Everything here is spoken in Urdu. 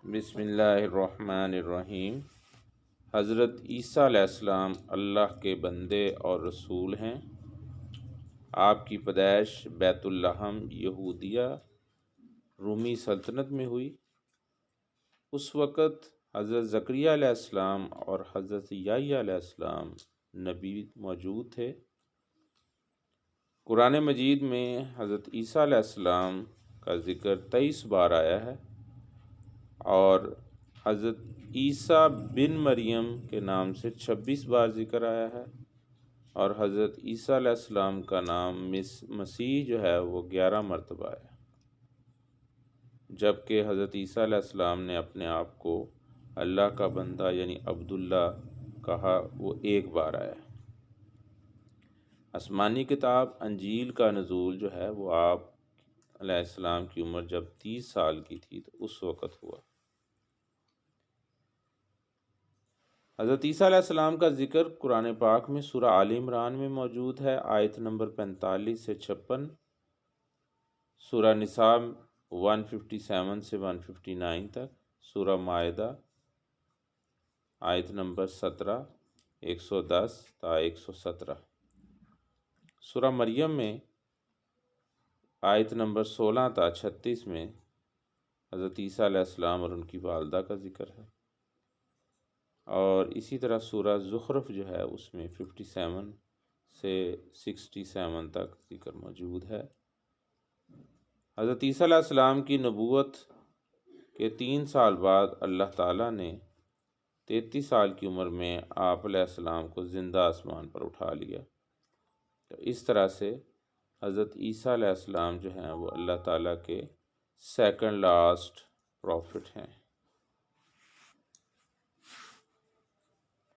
بسم اللہ الرحمن الرحیم۔ حضرت عیسیٰ علیہ السلام اللہ کے بندے اور رسول ہیں۔ آپ کی پیدائش بیت اللحم یہودیہ رومی سلطنت میں ہوئی۔ اس وقت حضرت زکریا علیہ السلام اور حضرت یحییٰ علیہ السلام نبی موجود تھے۔ قرآن مجید میں حضرت عیسیٰ علیہ السلام کا ذکر 23 بار آیا ہے، اور حضرت عیسیٰ بن مریم کے نام سے 26 بار ذکر آیا ہے، اور حضرت عیسیٰ علیہ السلام کا نام مسیح جو ہے وہ 11 مرتبہ ہے، جبکہ حضرت عیسیٰ علیہ السلام نے اپنے آپ کو اللہ کا بندہ یعنی عبداللہ کہا، وہ 1 بار آیا ہے۔ آسمانی کتاب انجیل کا نزول جو ہے وہ آپ علیہ السلام کی عمر جب 30 سال کی تھی تو اس وقت ہوا۔ حضرت عیسیٰ علیہ السلام کا ذکر قرآن پاک میں سورہ آل عمران میں موجود ہے، آیت نمبر 45 سے 56، سورہ نساء 157 سے 159 تک، سورہ مائدہ آیت نمبر 17 110 تا 117، سورہ مریم میں آیت نمبر 16 تا 36 میں حضرت عیسیٰ علیہ السلام اور ان کی والدہ کا ذکر ہے، اور اسی طرح سورہ زخرف جو ہے اس میں 57 سے 67 تک ذکر موجود ہے۔ حضرت عیسیٰ علیہ السلام کی نبوت کے 3 سال بعد اللہ تعالیٰ نے 33 سال کی عمر میں آپ علیہ السلام کو زندہ آسمان پر اٹھا لیا۔ تو اس طرح سے حضرت عیسیٰ علیہ السلام جو ہیں وہ اللہ تعالیٰ کے سیکنڈ لاسٹ پروفٹ ہیں۔